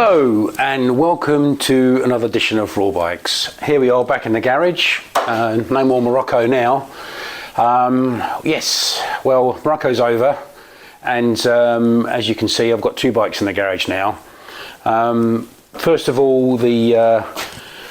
Hello and welcome to another edition of Raw Bikes. Here we are back in the garage, no more Morocco now. Yes, well, Morocco's over, and as you can see I've got two bikes in the garage now. First of all, the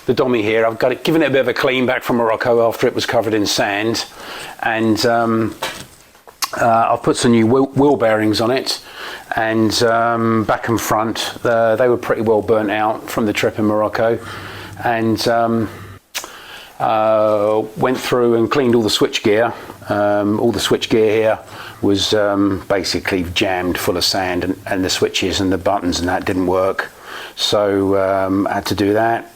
Dommy here, I've given it a bit of a clean back from Morocco after it was covered in sand, and I've put some new wheel bearings on it, and back and front they were pretty well burnt out from the trip in Morocco, and went through and cleaned all the switch gear. All the switch gear here was basically jammed full of sand, and the switches and the buttons and that didn't work, so I had to do that.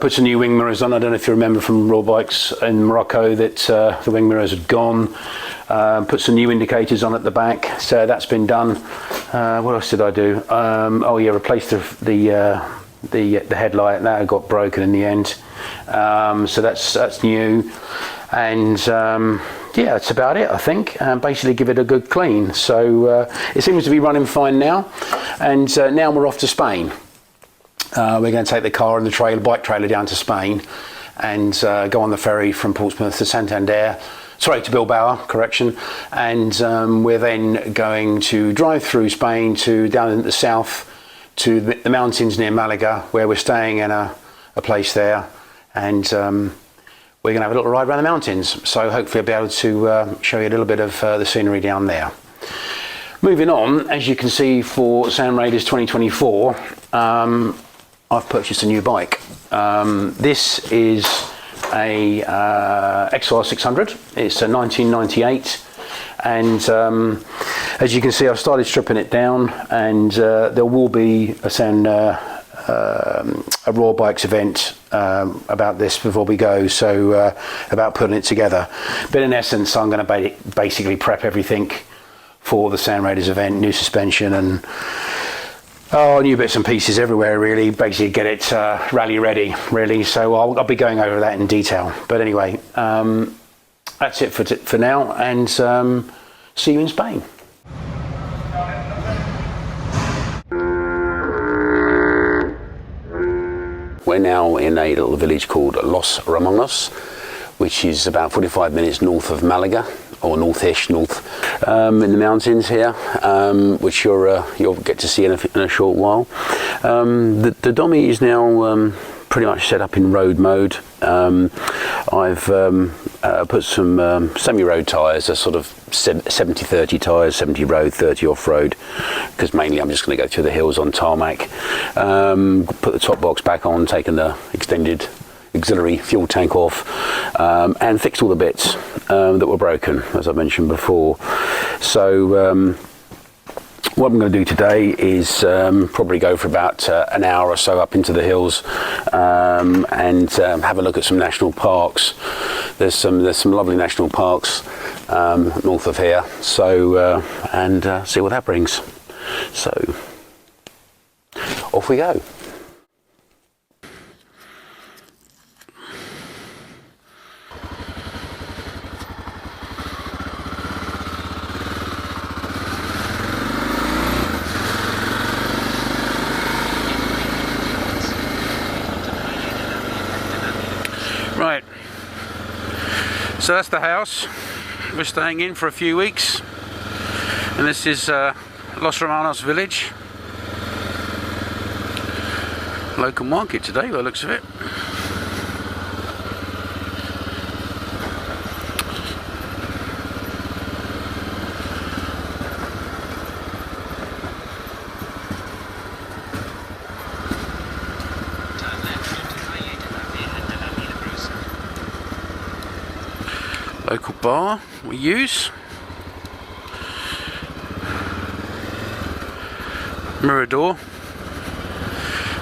Put some new wing mirrors on. I don't know if you remember from Raw Bikes in Morocco that the wing mirrors had gone. Put some new indicators on at the back, so that's been done. What else did I do? Oh yeah, replaced the headlight. That got broken in the end, so that's new. And yeah, that's about it, I think. Basically give it a good clean. So it seems to be running fine now, and now we're off to Spain. We're going to take the car and the bike trailer down to Spain, and go on the ferry from Portsmouth to Santander. Sorry, to Bilbao, correction. And we're then going to drive through Spain to down in the south to the mountains near Malaga, where we're staying in a place there. And we're going to have a little ride around the mountains. So hopefully I'll be able to show you a little bit of the scenery down there. Moving on, as you can see, for Sand Raiders 2024, I've purchased a new bike. This is a XR600. It's a 1998, and as you can see, I've started stripping it down, and there will be a Raw Bikes event about this before we go, so about putting it together. But in essence, I'm going to basically prep everything for the Sand Raiders event, new suspension and new bits and pieces everywhere, really. Basically get it rally ready, really. So I'll be going over that in detail. But anyway, that's it for now, and see you in Spain. We're now in a little village called Los Romanos, which is about 45 minutes north of Malaga, or north in the mountains here, which you'll get to see in a short while. The Dommy is now pretty much set up in road mode. I've put some semi-road tyres, a sort of 70-30 tyres, 70 road, 30 off-road, because mainly I'm just going to go through the hills on tarmac. Put the top box back on, taken the extended auxiliary fuel tank off, and fixed all the bits that were broken, as I mentioned before. So what I'm going to do today is probably go for about an hour or so up into the hills, and have a look at some national parks. There's some lovely national parks north of here, so and see what that brings. So off we go. Right, so that's the house we're staying in for a few weeks, and this is Los Romanos village. Local market today by the looks of it. Local bar we use. Mirador,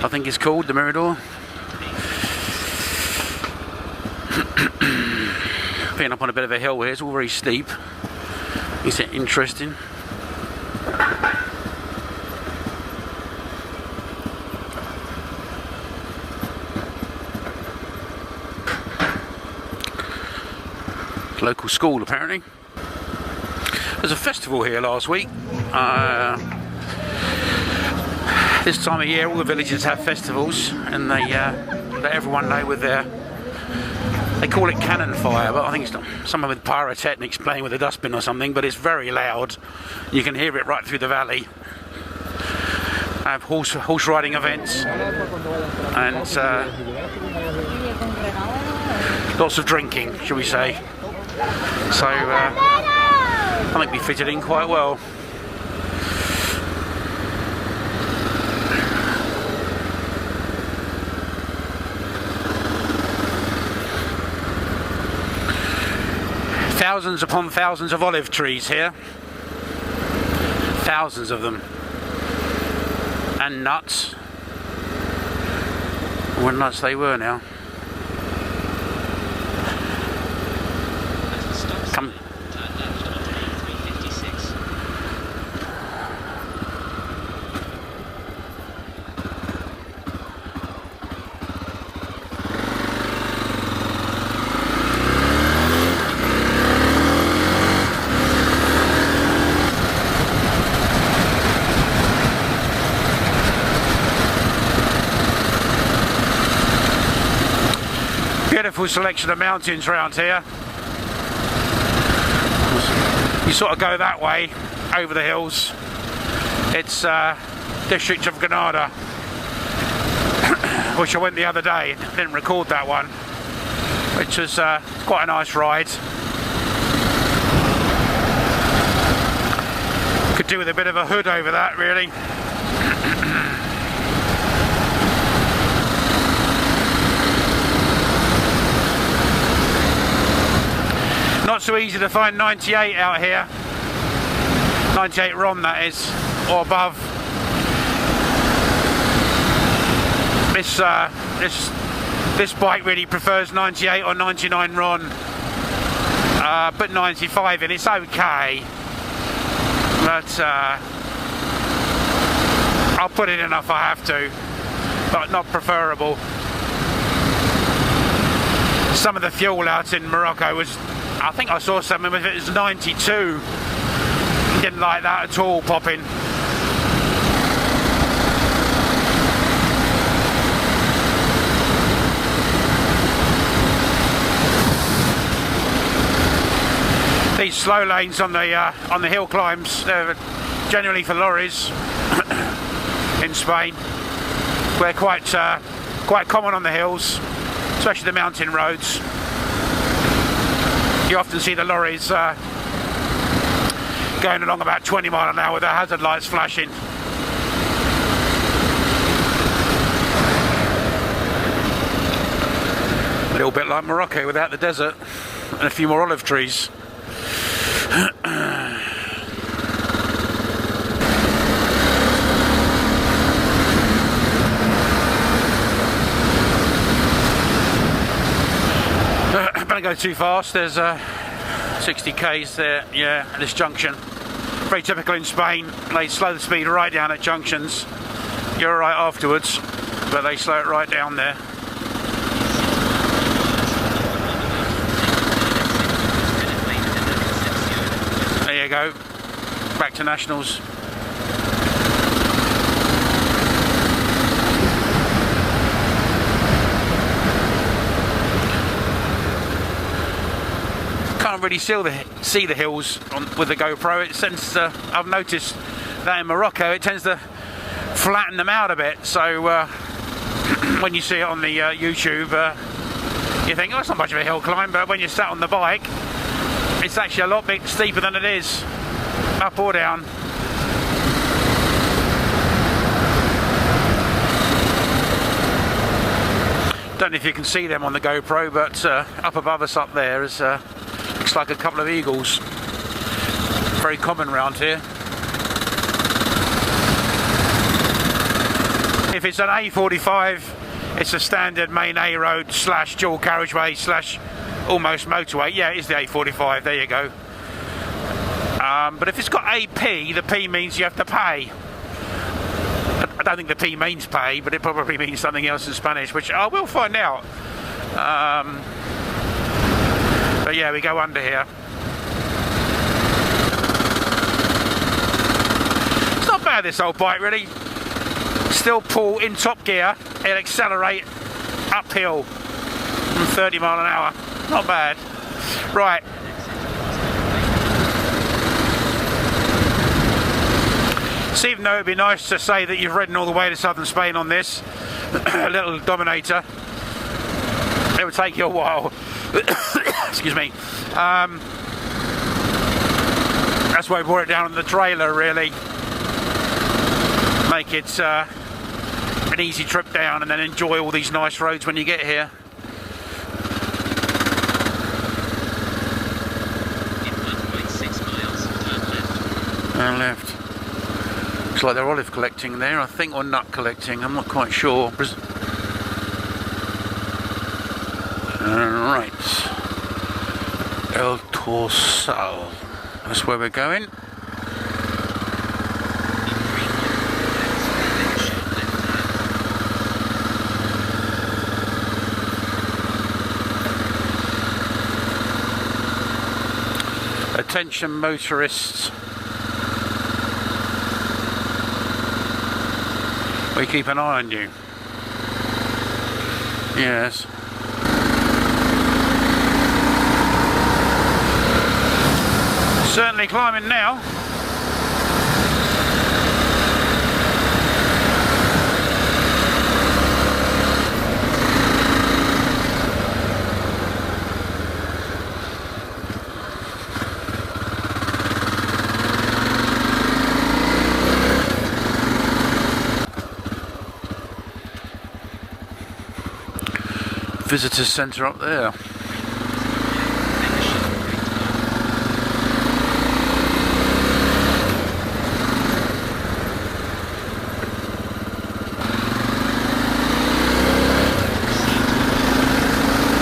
I think it's called, the Mirador. Being up on a bit of a hill here, it's all very steep. Is it interesting? Local school apparently. There's a festival here last week. This time of year all the villages have festivals, and they let everyone know with their, they call it cannon fire, but I think it's someone with pyrotechnics playing with a dustbin or something, but it's very loud. You can hear it right through the valley. I have horse riding events and lots of drinking, shall we say. So I think we fitted in quite well. Thousands upon thousands of olive trees here. Thousands of them. And nuts. What nuts they were now. Come. Beautiful selection of mountains around here. You sort of go that way over the hills. It's district of Granada, which I went the other day. Didn't record that one, which was quite a nice ride. Could do with a bit of a hood over that, really. Not so easy to find 98 out here. 98 ROM, that is, or above. This bike really prefers 98 or 99 RON, but 95 in it's okay. But I'll put it in if I have to, but not preferable. Some of the fuel out in Morocco was, I think I saw something with it was 92. Didn't like that at all, popping. These slow lanes on the hill climbs, they're generally for lorries in Spain. They're quite common on the hills, especially the mountain roads. You often see the lorries going along about 20 miles an hour with their hazard lights flashing. A little bit like Morocco without the desert and a few more olive trees. Don't go too fast. There's 60 k's there, yeah, at this junction. Very typical in Spain. They slow the speed right down at junctions. You're all right afterwards, but they slow it right down there. There you go. Back to Nationals. Can't really see the hills with the GoPro. It tends to, I've noticed that in Morocco it tends to flatten them out a bit, so when you see it on the YouTube you think, oh, it's not much of a hill climb, but when you're sat on the bike it's actually a lot bit steeper than it is, up or down. Don't know if you can see them on the GoPro, but up above us up there is looks like a couple of eagles. Very common round here. If it's an A45, it's a standard main A road / dual carriageway / almost motorway. Yeah, it is the A45, there you go. But if it's got AP, the P means you have to pay. I don't think the P means pay, but it probably means something else in Spanish, which I will find out. But yeah, we go under here. It's not bad, this old bike, really. Still pull in top gear, it'll accelerate uphill from 30 mile an hour. Not bad. Right. So even though it'd be nice to say that you've ridden all the way to southern Spain on this little Dominator, it would take you a while. Excuse me. That's why we brought it down on the trailer, really. Make it an easy trip down and then enjoy all these nice roads when you get here. In 1.6 miles, turn left. Turn left. Looks like they're olive collecting there, I think, or nut collecting. I'm not quite sure. Right. El Torcal. That's where we're going. Attention motorists. We keep an eye on you. Yes. Certainly climbing now. Visitor centre up there.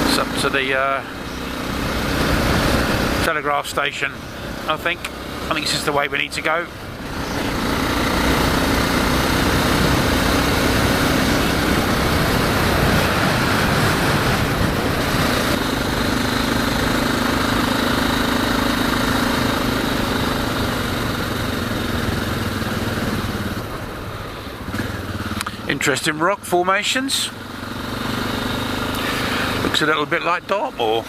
It's up to the telegraph station, I think. I think this is the way we need to go. Interesting rock formations. Looks a little bit like Dartmoor.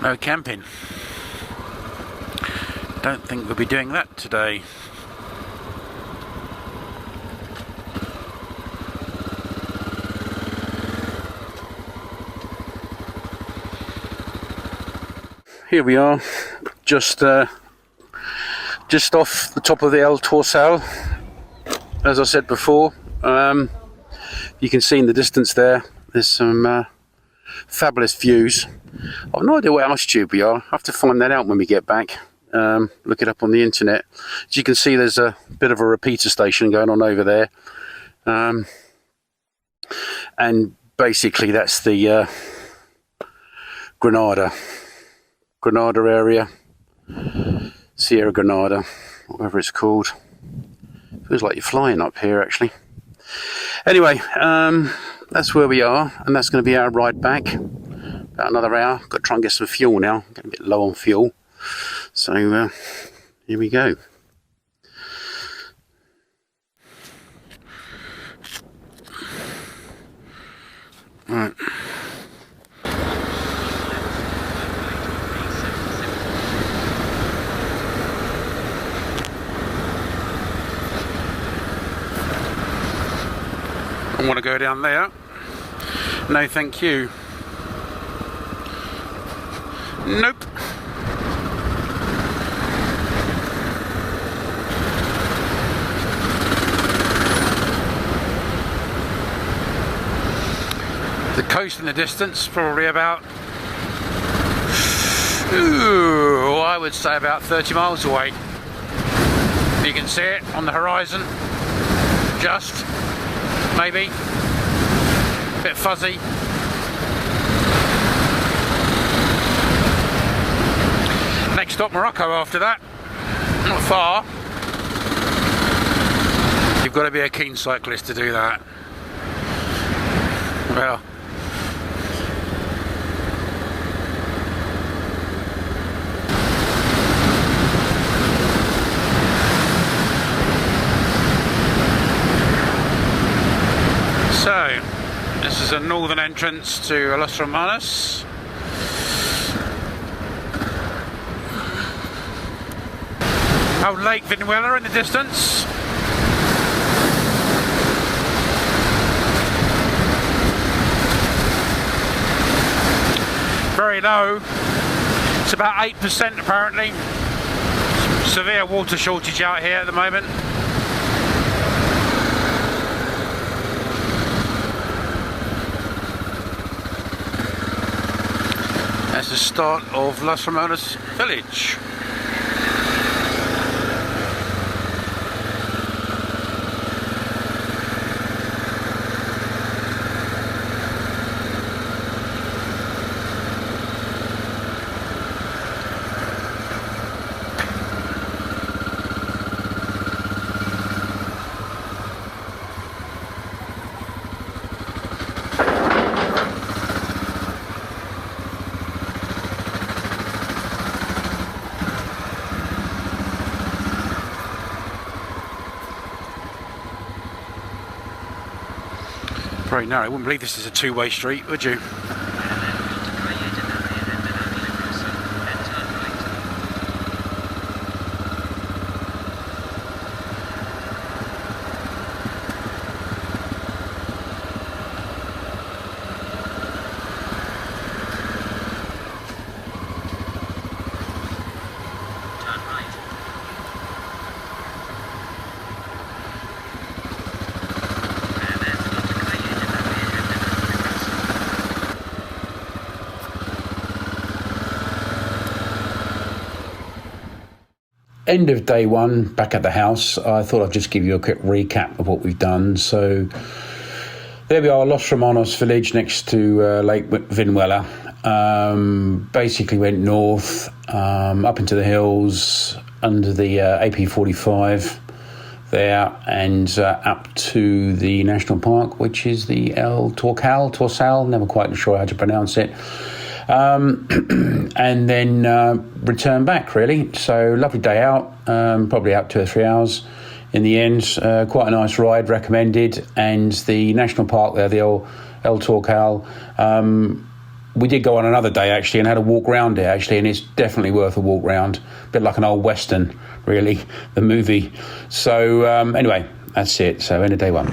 No camping. Don't think we'll be doing that today. Here we are, just off the top of the El Torcal. As I said before, you can see in the distance there's some fabulous views. I've no idea what altitude we are. I have to find that out when we get back. Look it up on the internet. As you can see, there's a bit of a repeater station going on over there, and basically that's the Granada area, Sierra Granada, whatever it's called. Feels like you're flying up here, actually. Anyway, that's where we are, and that's going to be our ride back. About another hour. Got to try and get some fuel now. Getting a bit low on fuel. So here we go. Right. I want to go down there. No, thank you. Nope. The coast in the distance, probably about, I would say about 30 miles away. You can see it on the horizon. adjust, maybe. Bit fuzzy. Next stop, Morocco after that. Not far. You've got to be a keen cyclist to do that. Well, so this is a northern entrance to Los Romanos. Old Lake Vinuela in the distance. Very low. It's about 8% apparently. Severe water shortage out here at the moment. That's the start of Los Romanos village. Very narrow. I wouldn't believe this is a two-way street, would you? End of day one, back at the house. I thought I'd just give you a quick recap of what we've done. So there we are, Los Romanos village next to Lake Vinuela. Basically went north, up into the hills, under the AP45 there, and up to the national park, which is the Torcal, never quite sure how to pronounce it. And then return back, really. So lovely day out, probably out 2 or 3 hours in the end. Quite a nice ride, recommended. And the national park there, the El Torcal, we did go on another day actually and had a walk round it actually, and it's definitely worth a walk round. A bit like an old western, really, the movie. So anyway, that's it. So end of day one.